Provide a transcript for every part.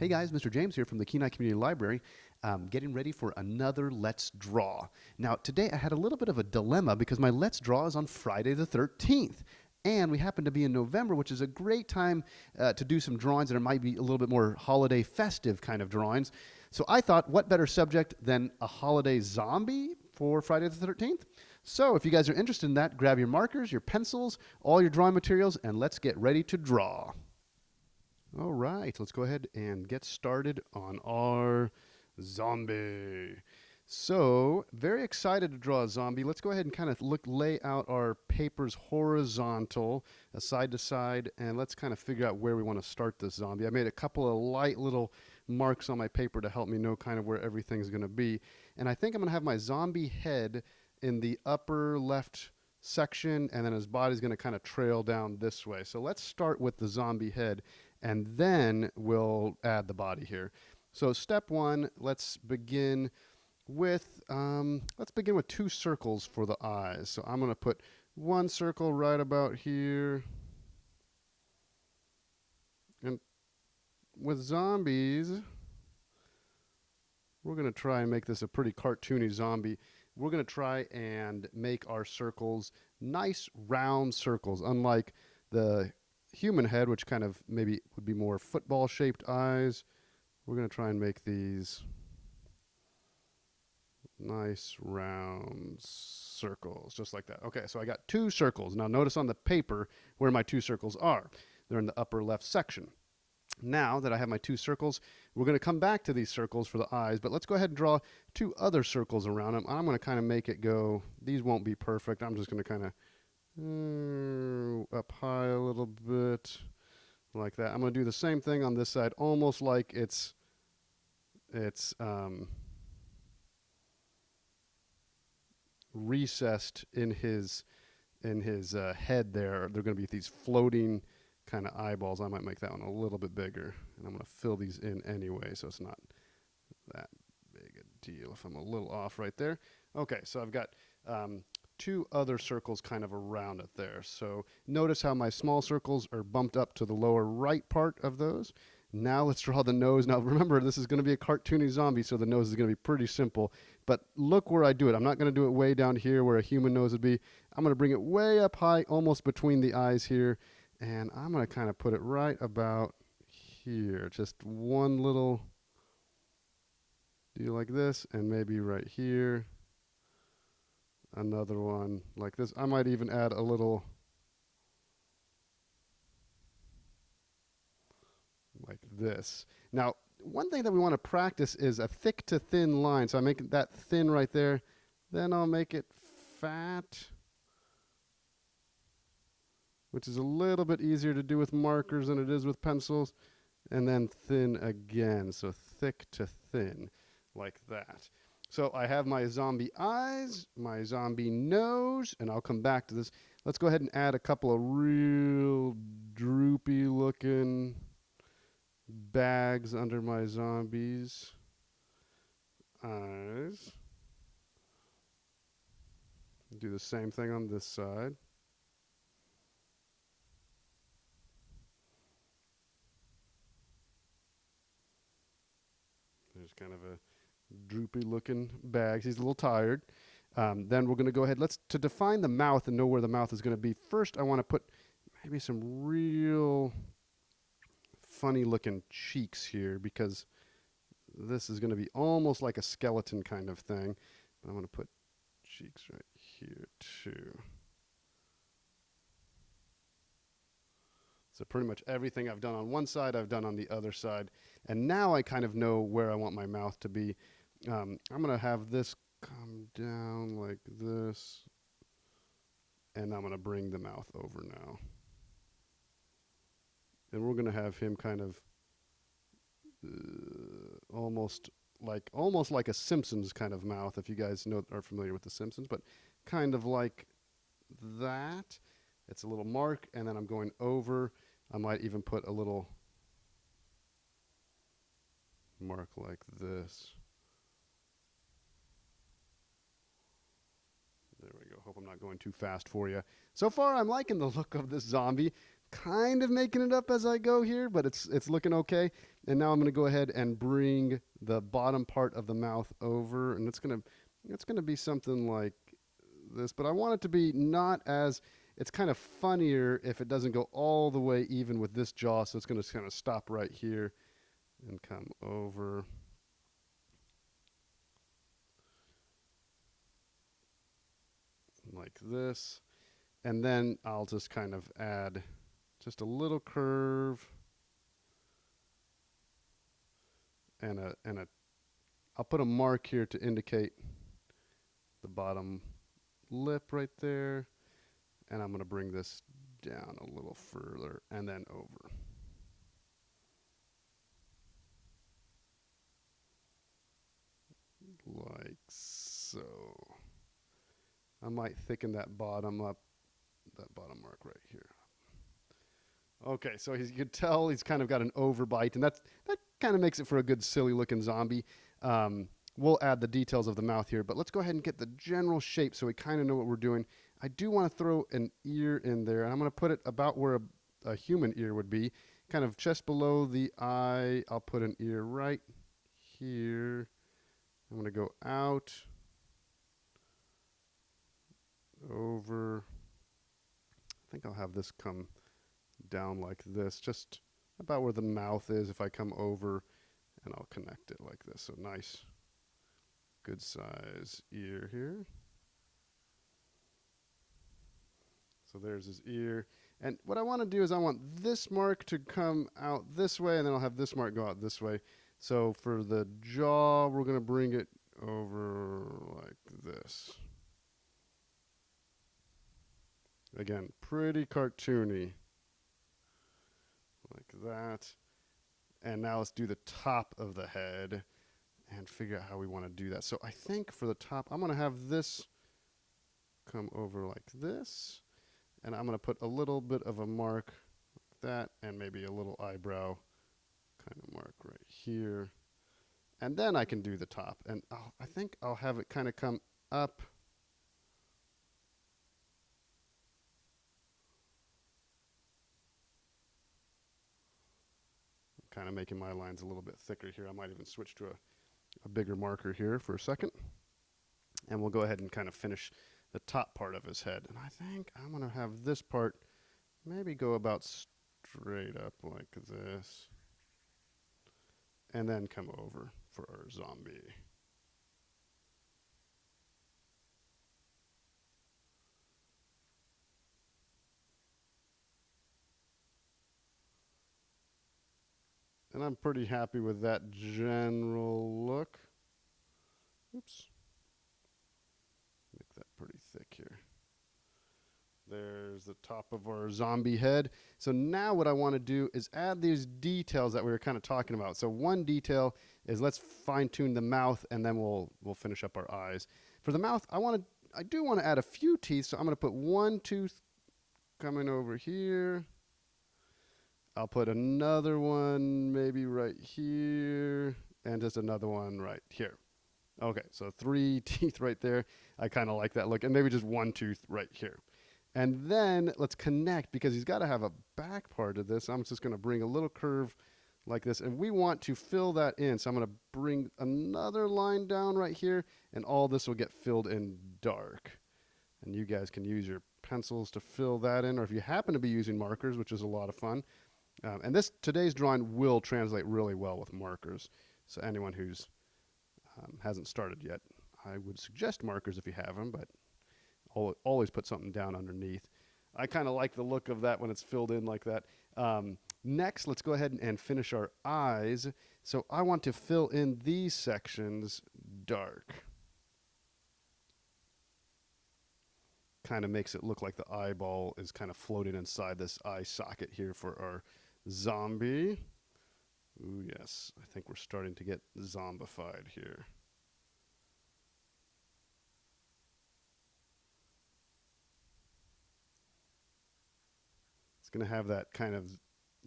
Hey guys, Mr. James here from the Kenai Community Library, getting ready for another Let's Draw. Now, today I had a little bit of a dilemma because my Let's Draw is on Friday the 13th. And we happen to be in November, which is a great time to do some drawings, and it might be a little bit more holiday festive kind of drawings. So I thought, what better subject than a holiday zombie for Friday the 13th? So if you guys are interested in that, grab your markers, your pencils, all your drawing materials, and let's get ready to draw. All right, let's go ahead and get started on our zombie. So, very excited to draw a zombie. Let's go ahead and kind of lay out our papers horizontal, side to side, and let's kind of figure out where we want to start this zombie. I made a couple of light little marks on my paper to help me know kind of where everything's going to be. And I think I'm going to have my zombie head in the upper left section, and then his body's going to kind of trail down this way. So let's start with the zombie head, and then we'll add the body here. So step one, let's begin with two circles for the eyes. So I'm going to put one circle right about here. And with zombies, we're going to try and make this a pretty cartoony zombie. We're going to try and make our circles nice round circles, unlike the human head, which kind of maybe would be more football shaped eyes. We're going to try and make these nice round circles, just like that. Okay, so I got two circles. Now notice on the paper where my two circles are. They're in the upper left section. Now that I have my two circles, we're going to come back to these circles for the eyes, but let's go ahead and draw two other circles around them. I'm going to kind of make it go, these won't be perfect. I'm just going to kind of up high a little bit like that. I'm going to do the same thing on this side, almost like it's recessed in his head there. They're going to be these floating kind of eyeballs. I might make that one a little bit bigger, and I'm going to fill these in anyway, so it's not that big a deal if I'm a little off right there. Okay, so I've got two other circles kind of around it there. So notice how my small circles are bumped up to the lower right part of those. Now let's draw the nose. Now remember, this is going to be a cartoony zombie, so the nose is going to be pretty simple. But look where I do it. I'm not going to do it way down here where a human nose would be. I'm going to bring it way up high, almost between the eyes here. And I'm going to kind of put it right about here. Just one little deal like this, and maybe right here. Another one like this. I might even add a little like this. Now, one thing that we want to practice is a thick to thin line. So I make that thin right there. Then I'll make it fat, which is a little bit easier to do with markers than it is with pencils. And then thin again. So thick to thin like that. So I have my zombie eyes, my zombie nose, and I'll come back to this. Let's go ahead and add a couple of real droopy looking bags under my zombies' eyes. Do the same thing on this side. There's kind of a droopy looking bags. He's a little tired. Then we're going to go ahead. To define the mouth and know where the mouth is going to be. First, I want to put maybe some real funny looking cheeks here, because this is going to be almost like a skeleton kind of thing. But I'm going to put cheeks right here too. So pretty much everything I've done on one side, I've done on the other side. And now I kind of know where I want my mouth to be. I'm going to have this come down like this. And I'm going to bring the mouth over now. And we're going to have him kind of almost like a Simpsons kind of mouth, if you guys are familiar with the Simpsons, but kind of like that. It's a little mark, and then I'm going over. I might even put a little mark like this. There we go. Hope I'm not going too fast for you. So far, I'm liking the look of this zombie. kind of making it up as I go here, but it's looking okay. And now I'm going to go ahead and bring the bottom part of the mouth over, and it's gonna be something like this. But I want it to be not as it's kind of funnier if it doesn't go all the way even with this jaw. So it's going to kind of stop right here and come over. Like this. And then I'll just kind of add just a little curve and I'll put a mark here to indicate the bottom lip right there. And I'm going to bring this down a little further and then over. Like so. I might thicken that bottom up, that bottom mark right here. Okay, so you can tell he's kind of got an overbite, and that kind of makes it for a good silly looking zombie. We'll add the details of the mouth here, but let's go ahead and get the general shape so we kind of know what we're doing. I do want to throw an ear in there, and I'm going to put it about where a human ear would be, kind of just below the eye. I'll put an ear right here. I'm going to go out, over. I think I'll have this come down like this, just about where the mouth is if I come over, and I'll connect it like this. So nice, good size ear here. So there's his ear. And what I want to do is I want this mark to come out this way, and then I'll have this mark go out this way. So for the jaw, we're going to bring it over like this. Again, pretty cartoony. Like that. And now let's do the top of the head and figure out how we want to do that. So I think for the top, I'm going to have this come over like this. And I'm going to put a little bit of a mark like that, and maybe a little eyebrow kind of mark right here. And then I can do the top. And I think I'll have it kind of come up. Kind of making my lines a little bit thicker here. I might even switch to a bigger marker here for a second. And we'll go ahead and kind of finish the top part of his head. And I think I'm going to have this part maybe go about straight up like this. And then come over for our zombie. And I'm pretty happy with that general look. Oops. Make that pretty thick here. There's the top of our zombie head. So now what I want to do is add these details that we were kind of talking about. So one detail is let's fine tune the mouth, and then we'll finish up our eyes. For the mouth, I do want to add a few teeth. So I'm going to put one tooth coming over here. I'll put another one maybe right here, and just another one right here. Okay, so 3 teeth right there. I kind of like that look, and maybe just one tooth right here. And then let's connect, because he's got to have a back part of this. I'm just going to bring a little curve like this, and we want to fill that in. So I'm going to bring another line down right here, and all this will get filled in dark. And you guys can use your pencils to fill that in, or if you happen to be using markers, which is a lot of fun. And today's drawing will translate really well with markers. So anyone who's hasn't started yet, I would suggest markers if you have them, but always put something down underneath. I kind of like the look of that when it's filled in like that. Next, let's go ahead and finish our eyes. So I want to fill in these sections dark. Kind of makes it look like the eyeball is kind of floating inside this eye socket here for our zombie. Ooh, yes, I think we're starting to get zombified here. It's going to have that kind of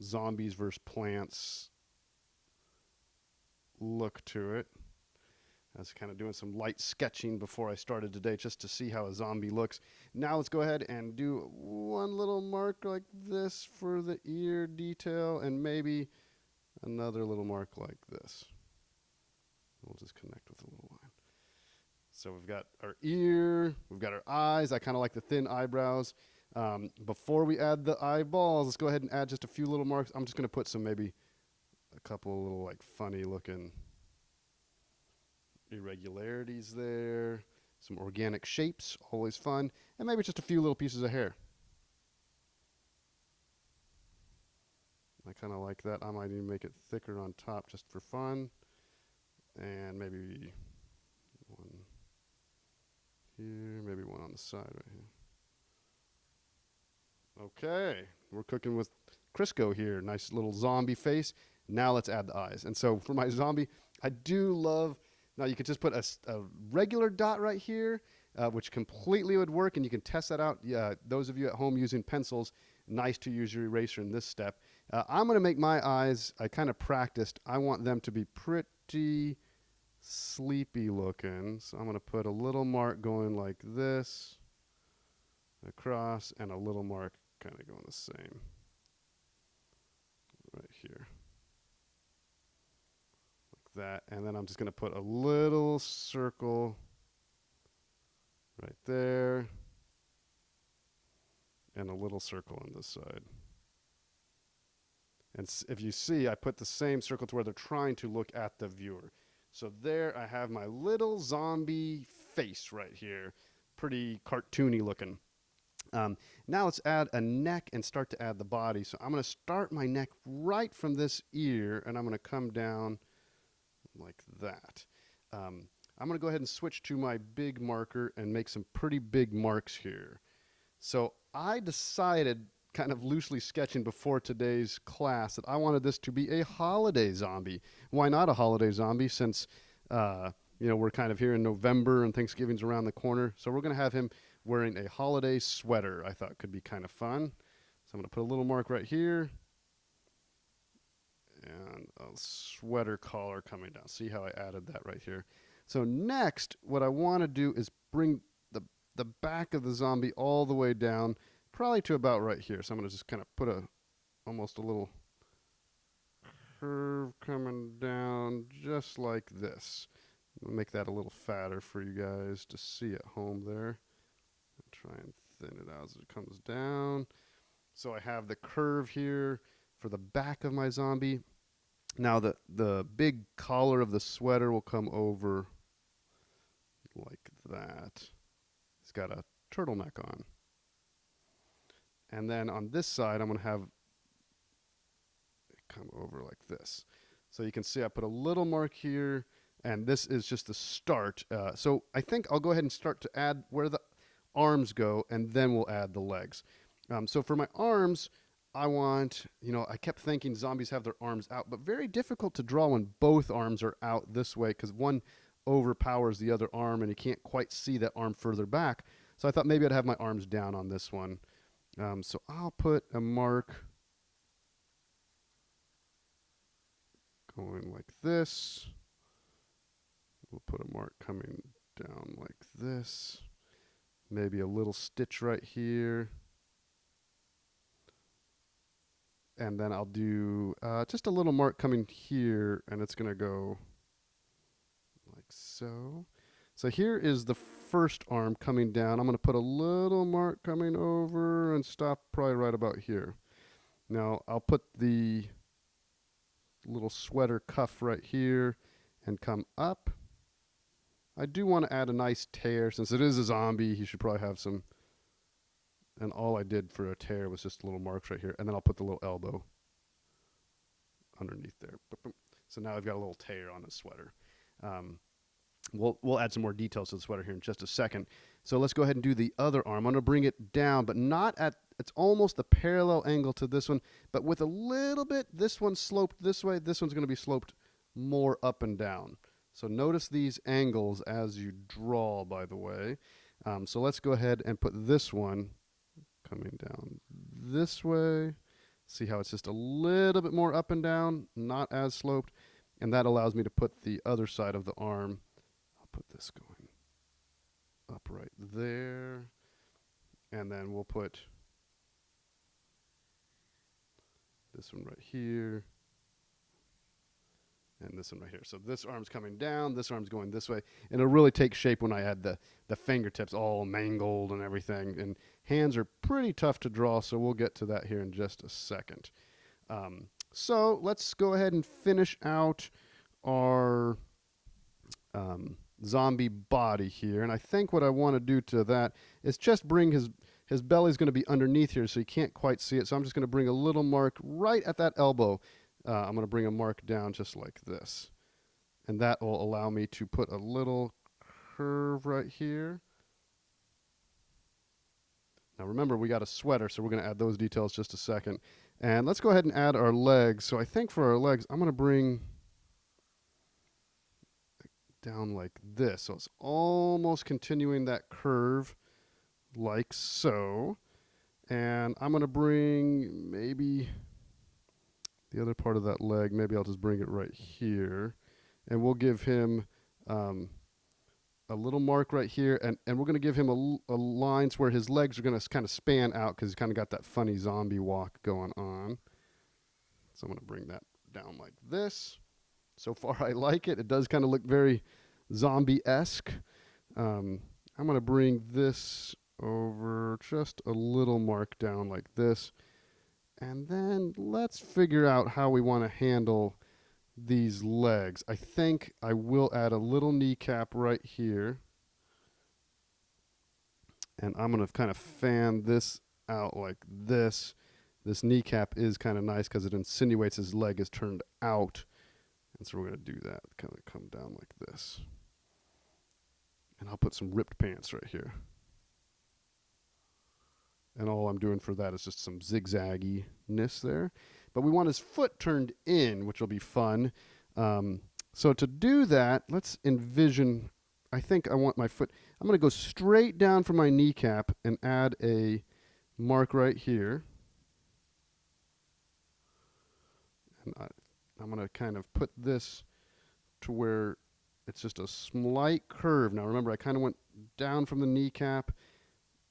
zombies versus plants look to it. I was kind of doing some light sketching before I started today just to see how a zombie looks. Now let's go ahead and do one little mark like this for the ear detail and maybe another little mark like this. We'll just connect with a little line. So we've got our ear, we've got our eyes. I kind of like the thin eyebrows. Before we add the eyeballs, let's go ahead and add just a few little marks. I'm just going to put some, maybe a couple little like funny looking irregularities there, some organic shapes, always fun, and maybe just a few little pieces of hair. I kind of like that. I might even make it thicker on top just for fun, and maybe one here, maybe one on the side right here. Okay, we're cooking with Crisco here. Nice little zombie face. Now let's add the eyes. And so for my zombie, I do love. Now you could just put a regular dot right here, which completely would work, and you can test that out. Those of you at home using pencils, nice to use your eraser in this step. I'm going to make my eyes, I kind of practiced, I want them to be pretty sleepy looking. So I'm going to put a little mark going like this, across, and a little mark kind of going the same right here. That, and then I'm just going to put a little circle right there and a little circle on this side. And if you see, I put the same circle to where they're trying to look at the viewer. So there I have my little zombie face right here. Pretty cartoony looking. Now let's add a neck and start to add the body. So I'm going to start my neck right from this ear, and I'm going to come down like that. I'm going to go ahead and switch to my big marker and make some pretty big marks here. So I decided, kind of loosely sketching before today's class, that I wanted this to be a holiday zombie. Why not a holiday zombie, since we're kind of here in November and Thanksgiving's around the corner. So we're going to have him wearing a holiday sweater. I thought could be kind of fun. So I'm going to put a little mark right here and a sweater collar coming down. See how I added that right here? So next, what I want to do is bring the back of the zombie all the way down, probably to about right here. So I'm going to just kind of put almost a little curve coming down just like this. I'll make that a little fatter for you guys to see at home there. I'll try and thin it out as it comes down. So I have the curve here for the back of my zombie. Now the big collar of the sweater will come over like that. It's got a turtleneck on. And then on this side, I'm going to have it come over like this. So you can see I put a little mark here, and this is just the start. So I think I'll go ahead and start to add where the arms go, and then we'll add the legs. So for my arms, I want, I kept thinking zombies have their arms out, but very difficult to draw when both arms are out this way, because one overpowers the other arm and you can't quite see that arm further back. So I thought maybe I'd have my arms down on this one. So I'll put a mark going like this. We'll put a mark coming down like this. Maybe a little stitch right here. And then I'll do just a little mark coming here, and it's going to go like so. So here is the first arm coming down. I'm going to put a little mark coming over and stop probably right about here. Now I'll put the little sweater cuff right here and come up. I do want to add a nice tear. Since it is a zombie, he should probably have some. And all I did for a tear was just little marks right here. And then I'll put the little elbow underneath there. So now I've got a little tear on the sweater. We'll add some more details to the sweater here in just a second. So let's go ahead and do the other arm. I'm going to bring it down, but not at, it's almost a parallel angle to this one, but with a little bit, this one's sloped this way, this one's going to be sloped more up and down. So notice these angles as you draw, by the way. So let's go ahead and put this one coming down this way. See how it's just a little bit more up and down, not as sloped. And that allows me to put the other side of the arm this going up right there. And then we'll put this one right here. And this one right here. So this arm's coming down, this arm's going this way. And it'll really take shape when I add the fingertips all mangled and everything. And hands are pretty tough to draw, so we'll get to that here in just a second. So let's go ahead and finish out our zombie body here. And I think what I want to do to that is just bring his belly's going to be underneath here, so you can't quite see it. So I'm just going to bring a little mark right at that elbow. I'm going to bring a mark down just like this. And that will allow me to put a little curve right here. Now remember, we got a sweater, so we're going to add those details just a second. And let's go ahead and add our legs. So I think for our legs, I'm going to bring down like this. So it's almost continuing that curve like so. And I'm going to bring maybe the other part of that leg, maybe I'll just bring it right here. And we'll give him a little mark right here. And we're going to give him a line where his legs are going to kind of span out because he's kind of got that funny zombie walk going on. So I'm going to bring that down like this. So far I like it. It does kind of look very zombie-esque. I'm going to bring this over just a little mark down like this. And then let's figure out how we want to handle these legs. I think I will add a little kneecap right here. And I'm going to kind of fan this out like this. This kneecap is kind of nice because it insinuates his leg is turned out. And so we're going to do that, kind of come down like this. And I'll put some ripped pants right here. And all I'm doing for that is just some zigzagginess there. But we want his foot turned in, which will be fun. So to do that, let's envision, I think I want my foot, I'm going to go straight down from my kneecap and add a mark right here. And I'm going to kind of put this to where it's just a slight curve. Now remember, I kind of went down from the kneecap.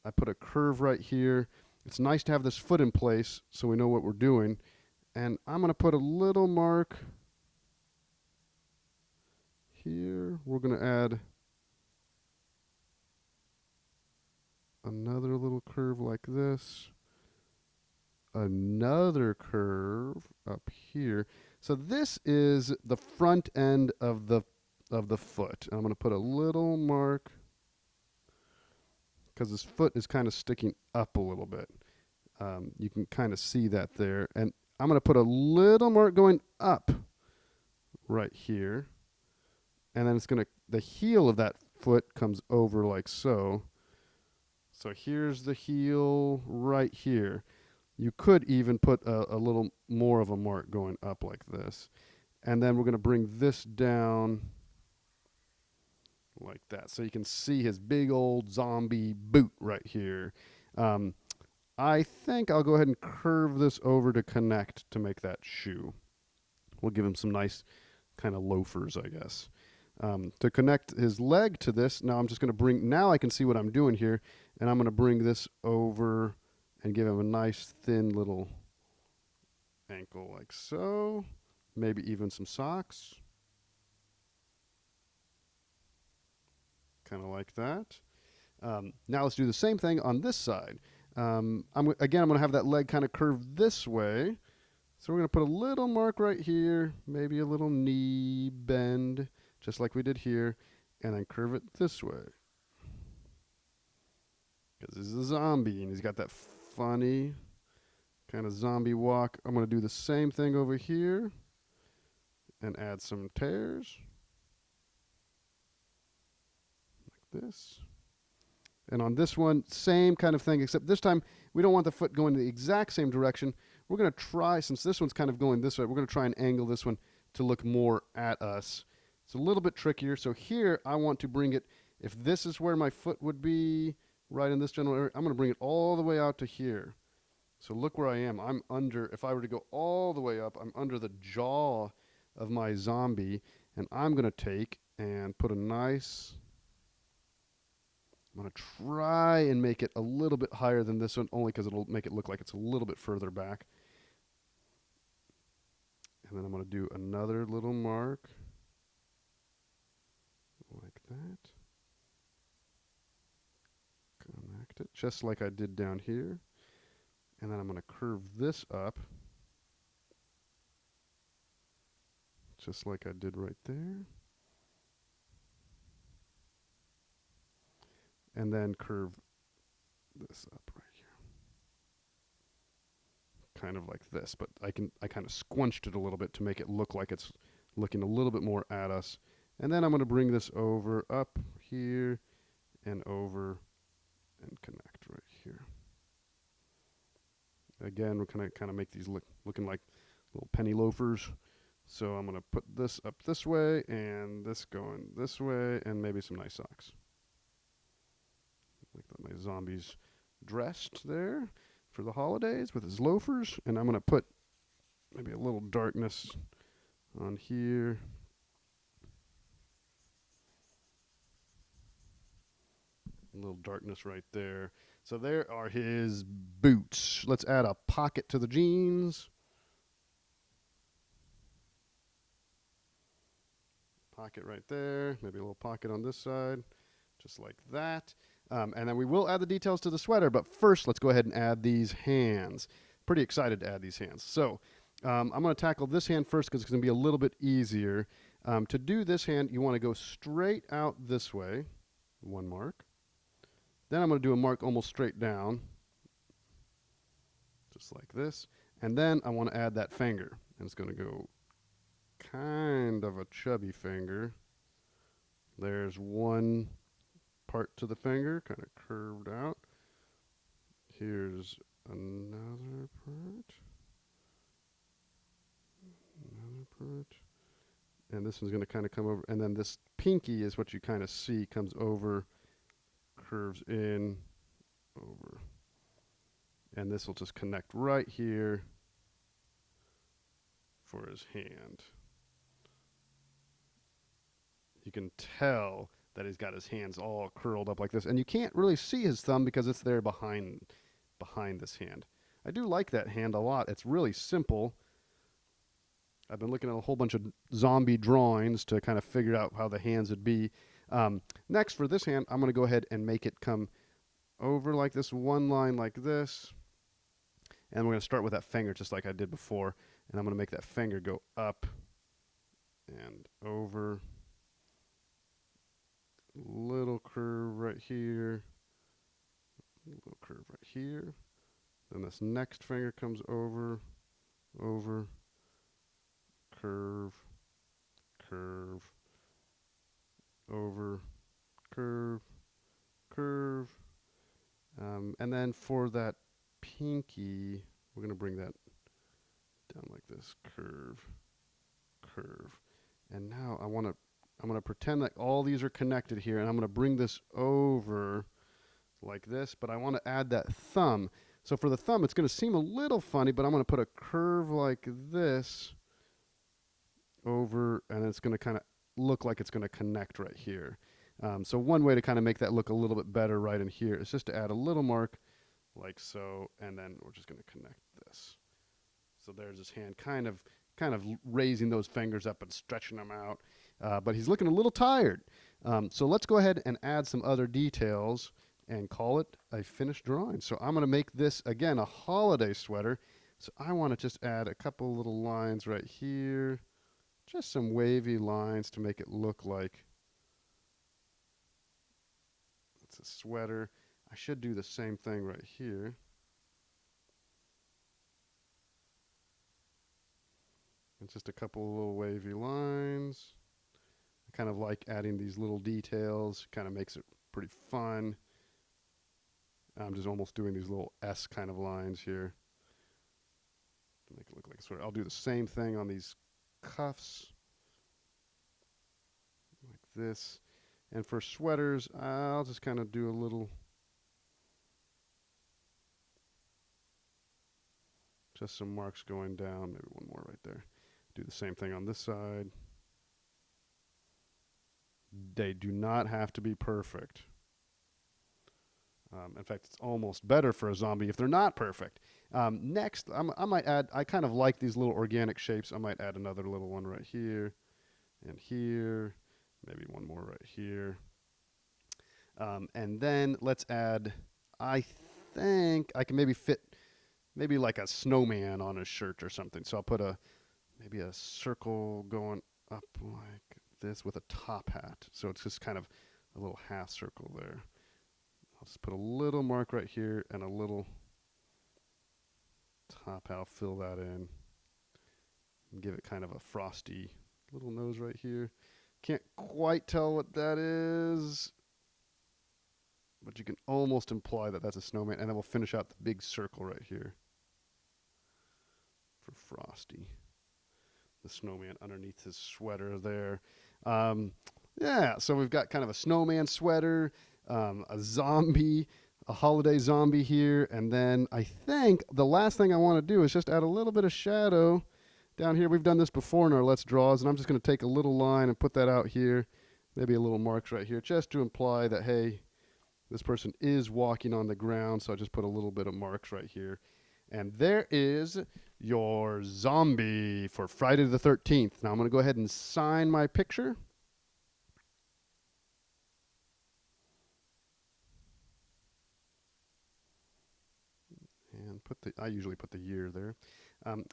I put a curve right here. It's nice to have this foot in place so we know what we're doing. And I'm going to put a little mark here. We're going to add another little curve like this. Another curve up here. So this is the front end of the foot. I'm going to put a little mark because his foot is kind of sticking up a little bit. You can kind of see that there. And I'm going to put a little mark going up right here. And then it's going to, the heel of that foot comes over like so. So here's the heel right here. You could even put a little more of a mark going up like this. And then we're going to bring this down like that. So you can see his big old zombie boot right here. I think I'll go ahead and curve this over to connect to make that shoe. We'll give him some nice kind of loafers, I guess. To connect his leg to this, now I'm just going to bring, now I can see what I'm doing here, and I'm going to bring this over and give him a nice thin little ankle like so. Maybe even some socks. Kind of like that. Now let's do the same thing on this side. I'm going to have that leg kind of curved this way. So we're going to put a little mark right here, maybe a little knee bend, just like we did here, and then curve it this way. Because this is a zombie, and he's got that funny kind of zombie walk. I'm going to do the same thing over here and add some tears. Like this. And on this one, same kind of thing, except this time we don't want the foot going the exact same direction. We're going to try, since this one's kind of going this way, we're going to try and angle this one to look more at us. It's a little bit trickier. So here I want to bring it, if this is where my foot would be, right in this general area, I'm going to bring it all the way out to here. So look where I am. I'm under, if I were to go all the way up, I'm under the jaw of my zombie. And I'm going to take and put a nice I'm going to try and make it a little bit higher than this one, only because it'll make it look like it's a little bit further back. And then I'm going to do another little mark like that. Connect it just like I did down here. And then I'm going to curve this up just like I did right there. And then curve this up right here. Kind of like this, but I kind of squunched it a little bit to make it look like it's looking a little bit more at us. And then I'm going to bring this over up here and over and connect right here. Again, we're going to kind of make these looking like little penny loafers. So I'm going to put this up this way and this going this way and maybe some nice socks. Like that, my zombie's dressed there for the holidays with his loafers. And I'm going to put maybe a little darkness on here. A little darkness right there. So there are his boots. Let's add a pocket to the jeans. Pocket right there. Maybe a little pocket on this side. Just like that. And then we will add the details to the sweater. But first, let's go ahead and add these hands. Pretty excited to add these hands. So I'm going to tackle this hand first because it's going to be a little bit easier. To do this hand, you want to go straight out this way. One mark. Then I'm going to do a mark almost straight down, just like this. And then I want to add that finger. And it's going to go kind of a chubby finger. There's one part to the finger, kind of curved out. Here's another part. Another part. And this one's going to kind of come over. And then this pinky is what you kind of see comes over, curves in, over. And this will just connect right here for his hand. You can tell that he's got his hands all curled up like this. And you can't really see his thumb because it's there behind this hand. I do like that hand a lot. It's really simple. I've been looking at a whole bunch of zombie drawings to kind of figure out how the hands would be. Next, for this hand, I'm going to go ahead and make it come over like this, one line like this. And we're going to start with that finger just like I did before. And I'm going to make that finger go up and over. Little curve right here. Little curve right here. Then this next finger comes over, over, curve, curve, over, curve, curve. And then for that pinky, we're going to bring that down like this, curve, curve. And now I'm going to pretend that all these are connected here, and I'm going to bring this over like this, but I want to add that thumb. So for the thumb, it's going to seem a little funny, but I'm going to put a curve like this over, and it's going to kind of look like it's going to connect right here. So one way to kind of make that look a little bit better right in here is just to add a little mark like so, and then we're just going to connect this. So there's his hand kind of raising those fingers up and stretching them out. But he's looking a little tired. So let's go ahead and add some other details and call it a finished drawing. So I'm going to make this, again, a holiday sweater. So I want to just add a couple little lines right here. Just some wavy lines to make it look like it's a sweater. I should do the same thing right here. And just a couple of little wavy lines. I kind of like adding these little details. Kind of makes it pretty fun. I'm just almost doing these little S kind of lines here to make it look like a sweater. I'll do the same thing on these cuffs like this. And for sweaters, I'll just kind of do a little, just some marks going down, maybe one more right there. Do the same thing on this side. They do not have to be perfect. In fact, it's almost better for a zombie if they're not perfect. Next, I might add, I kind of like these little organic shapes. I might add another little one right here and here, maybe one more right here. And then let's add, I think I can maybe fit maybe like a snowman on a shirt or something. So I'll put maybe a circle going up like this with a top hat. So it's just kind of a little half circle there. I'll just put a little mark right here and a little top hat. I'll fill that in and give it kind of a frosty little nose right here. Can't quite tell what that is, but you can almost imply that that's a snowman. And then we'll finish out the big circle right here for Frosty, the snowman underneath his sweater there. Yeah, so we've got kind of a snowman sweater, a zombie, a holiday zombie here, and then I think the last thing I want to do is just add a little bit of shadow down here. We've done this before in our Let's Draws, and I'm just going to take a little line and put that out here, maybe a little marks right here, just to imply that, hey, this person is walking on the ground, so I just put a little bit of marks right here. And there is your zombie for Friday the 13th. Now I'm going to go ahead and sign my picture. And I usually put the year there.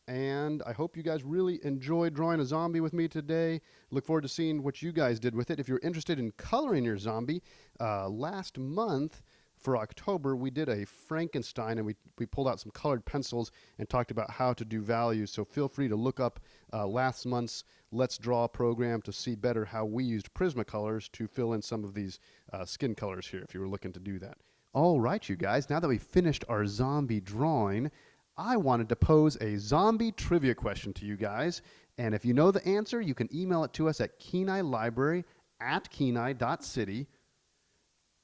And I hope you guys really enjoyed drawing a zombie with me today. Look forward to seeing what you guys did with it. If you're interested in coloring your zombie, last month for October, we did a Frankenstein, and we pulled out some colored pencils and talked about how to do values. So feel free to look up last month's Let's Draw program to see better how we used Prismacolors to fill in some of these skin colors here if you were looking to do that. All right, you guys, now that we've finished our zombie drawing, I wanted to pose a zombie trivia question to you guys. And if you know the answer, you can email it to us at kenai.library@kenai.city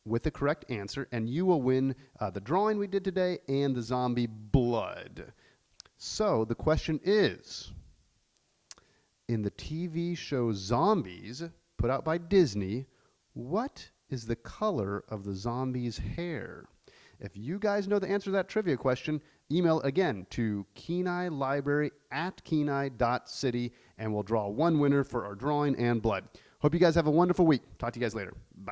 with the correct answer, and you will win the drawing we did today and the zombie blood. So the question is, in the TV show Zombies, put out by Disney, what is the color of the zombie's hair? If you guys know the answer to that trivia question, email again to kenai.library@kenai.city, and we'll draw one winner for our drawing and blood. Hope you guys have a wonderful week. Talk to you guys later. Bye.